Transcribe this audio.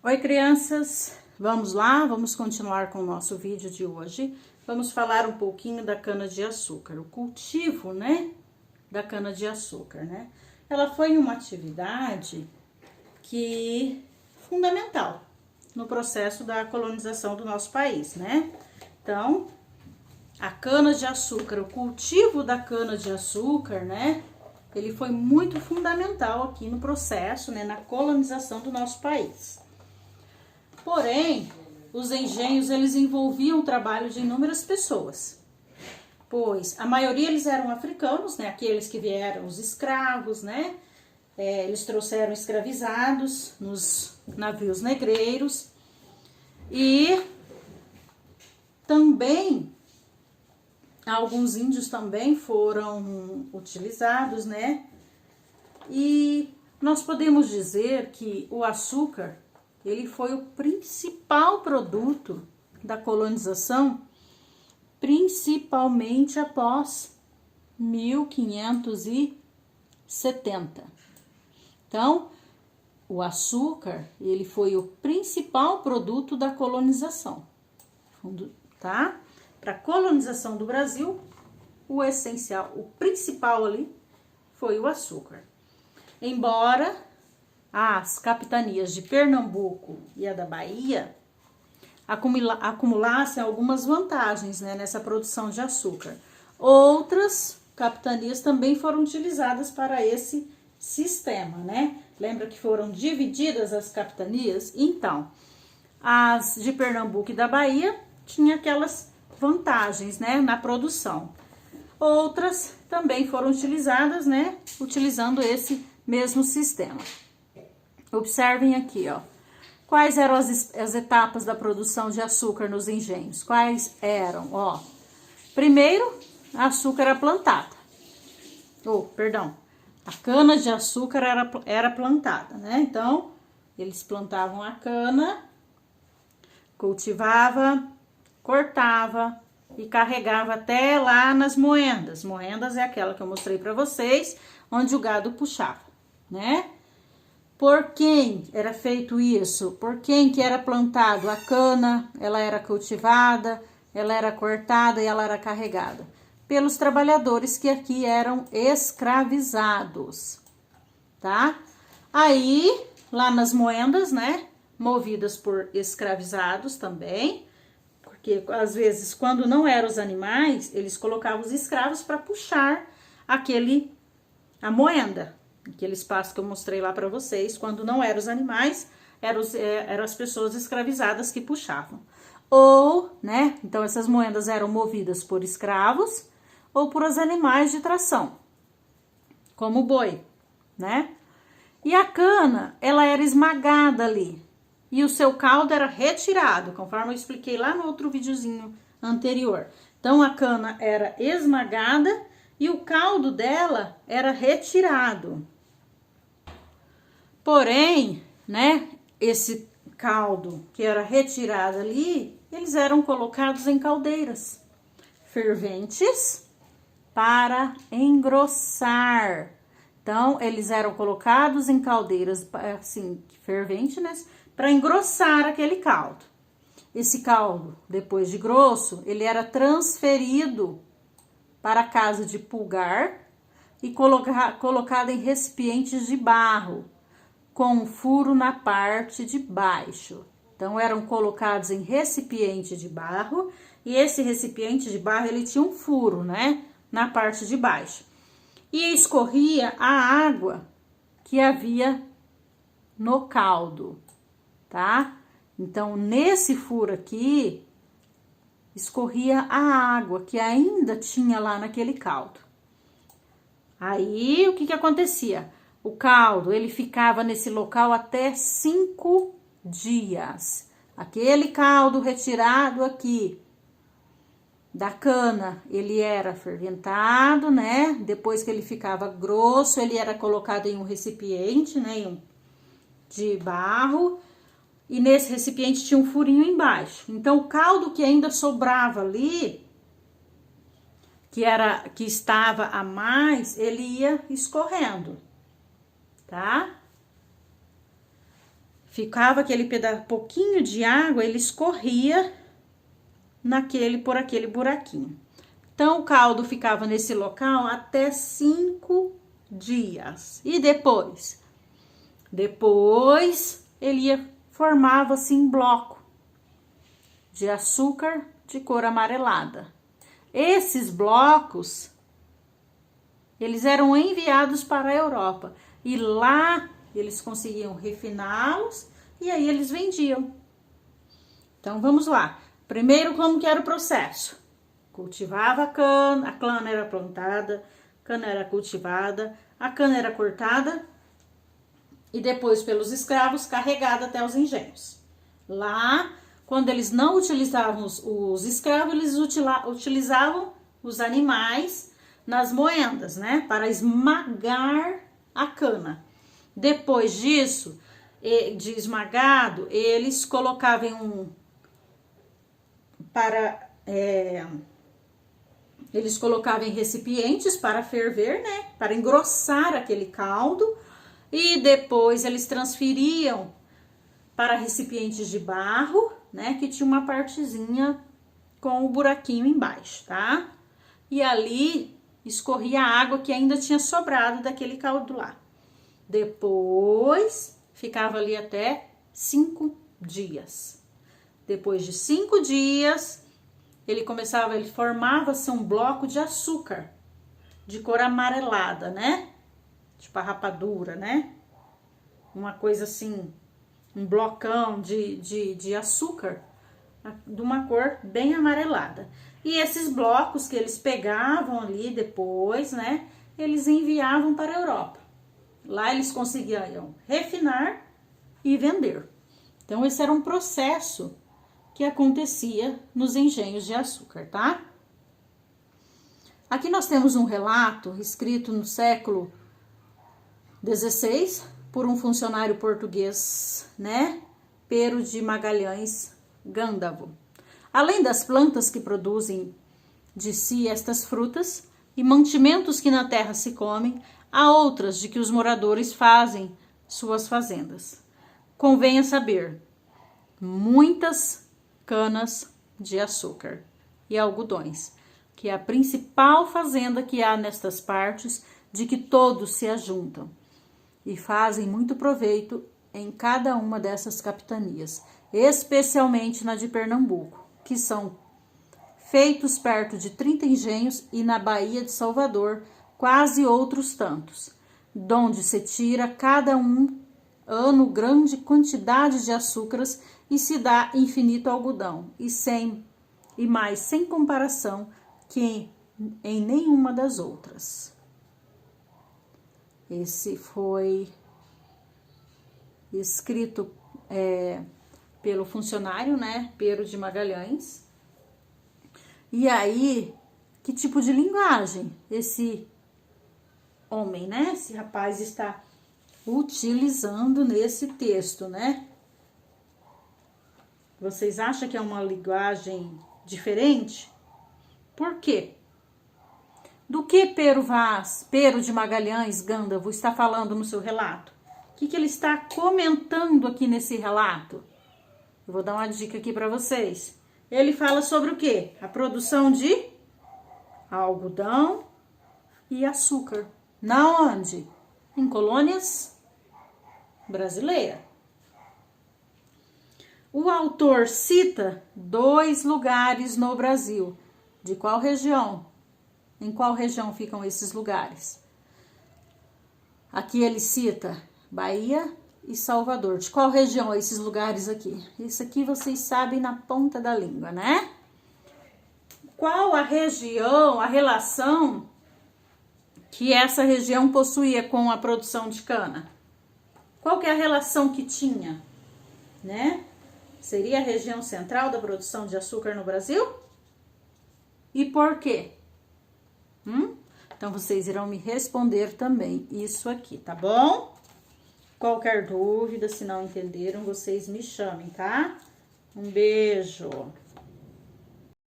Oi, crianças! Vamos lá, vamos continuar com o nosso vídeo de hoje. Vamos falar um pouquinho da cana-de-açúcar, o cultivo, da cana-de-açúcar, Ela foi uma atividade fundamental no processo da colonização do nosso país, Então, a cana-de-açúcar, o cultivo da cana-de-açúcar, ele foi muito fundamental aqui no processo, na colonização do nosso país. Porém, os engenhos, eles envolviam o trabalho de inúmeras pessoas, pois a maioria eles eram africanos, aqueles que vieram os escravos, eles trouxeram escravizados nos navios negreiros e também alguns índios também foram utilizados, E nós podemos dizer que o açúcar ele foi o principal produto da colonização, principalmente após 1570. Então, o açúcar, ele foi o principal produto da colonização, tá? Para a colonização do Brasil, o essencial, o principal ali foi o açúcar. Embora as capitanias de Pernambuco e a da Bahia acumulassem algumas vantagens, nessa produção de açúcar. Outras capitanias também foram utilizadas para esse sistema, Lembra que foram divididas as capitanias? Então, as de Pernambuco e da Bahia tinham aquelas vantagens, na produção. Outras também foram utilizadas, utilizando esse mesmo sistema. Observem aqui, ó. Quais eram as etapas da produção de açúcar nos engenhos? Quais eram, ó? Primeiro, açúcar era plantada. A cana de açúcar era plantada, Então, eles plantavam a cana, cultivava, cortava e carregava até lá nas moendas. Moendas é aquela que eu mostrei para vocês, onde o gado puxava, Por quem era feito isso? Por quem que era plantado? A cana, ela era cultivada, ela era cortada e ela era carregada. Pelos trabalhadores que aqui eram escravizados, tá? Aí, lá nas moendas, movidas por escravizados também, porque às vezes, quando não eram os animais, eles colocavam os escravos para puxar a moenda. Aquele espaço que eu mostrei lá para vocês, quando não eram os animais, eram as pessoas escravizadas que puxavam. Ou, então essas moedas eram movidas por escravos ou por os animais de tração, como o boi, E a cana, ela era esmagada ali, e o seu caldo era retirado, conforme eu expliquei lá no outro videozinho anterior. Então, a cana era esmagada e o caldo dela era retirado. Porém, esse caldo que era retirado ali, eles eram colocados em caldeiras ferventes para engrossar. Então, eles eram colocados em caldeiras assim, ferventes, para engrossar aquele caldo. Esse caldo, depois de grosso, ele era transferido para a casa de pulgar e colocado em recipientes de barro, com um furo na parte de baixo. Então, eram colocados em recipiente de barro, e esse recipiente de barro, ele tinha um furo, na parte de baixo. E escorria a água que havia no caldo, tá? Então, nesse furo aqui, escorria a água que ainda tinha lá naquele caldo. Aí, o que acontecia? O caldo, ele ficava nesse local até 5 dias. Aquele caldo retirado aqui da cana, ele era ferventado, Depois que ele ficava grosso, ele era colocado em um recipiente, de barro. E nesse recipiente tinha um furinho embaixo. Então, o caldo que ainda sobrava ali, que estava a mais, ele ia escorrendo, tá? ficava aquele pouquinho de água, ele escorria por aquele buraquinho. Então, o caldo ficava nesse local até 5 dias. E depois? Depois, formava assim bloco de açúcar de cor amarelada. Esses blocos, eles eram enviados para a Europa. E lá, eles conseguiam refiná-los e aí eles vendiam. Então, vamos lá. Primeiro, como que era o processo? Cultivava a cana era plantada, a cana era cultivada, a cana era cortada e depois pelos escravos carregada até os engenhos. Lá, quando eles não utilizavam os escravos, eles utilizavam os animais nas moendas, né? Para esmagar a cana. Depois disso, de esmagado, eles colocavam eles colocavam em recipientes para ferver, né? Para engrossar aquele caldo. E depois eles transferiam para recipientes de barro, né? Que tinha uma partezinha com o buraquinho embaixo, tá? E ali escorria a água que ainda tinha sobrado daquele caldo lá. Depois ficava ali até 5 dias. Depois de 5 dias, ele formava-se um bloco de açúcar, de cor amarelada, né? Tipo a rapadura, né? Uma coisa assim, um blocão de açúcar, de uma cor bem amarelada. E esses blocos que eles pegavam ali depois, né? Eles enviavam para a Europa. Lá eles conseguiam refinar e vender. Então, esse era um processo que acontecia nos engenhos de açúcar, tá? Aqui nós temos um relato escrito no século XVI por um funcionário português, né? Pero de Magalhães Gândavo. Além das plantas que produzem de si estas frutas e mantimentos que na terra se comem, há outras de que os moradores fazem suas fazendas. Convém saber, muitas canas de açúcar e algodões, que é a principal fazenda que há nestas partes, de que todos se ajuntam e fazem muito proveito em cada uma dessas capitanias, especialmente na de Pernambuco, que são feitos perto de 30 engenhos, e na Baía de Salvador quase outros tantos, donde se tira cada ano grande quantidade de açúcares e se dá infinito algodão, e mais sem comparação que em nenhuma das outras. Esse foi escrito pelo funcionário, né, Pero de Magalhães. E aí, que tipo de linguagem esse homem, né, esse rapaz está utilizando nesse texto, né? Vocês acham que é uma linguagem diferente? Por quê? Do que Pero de Magalhães Gândavo está falando no seu relato? O que ele está comentando aqui nesse relato? Eu vou dar uma dica aqui para vocês. Ele fala sobre o quê? A produção de algodão e açúcar. Na onde? Em colônias brasileiras. O autor cita 2 lugares no Brasil. De qual região? Em qual região ficam esses lugares? Aqui ele cita Bahia e Salvador. De qual região esses lugares aqui? Isso aqui vocês sabem na ponta da língua, né? Qual a região, a relação que essa região possuía com a produção de cana? Qual que é a relação que tinha, né? Seria a região central da produção de açúcar no Brasil? E por quê? Então, vocês irão me responder também isso aqui, tá bom? Qualquer dúvida, se não entenderam, vocês me chamem, tá? Um beijo!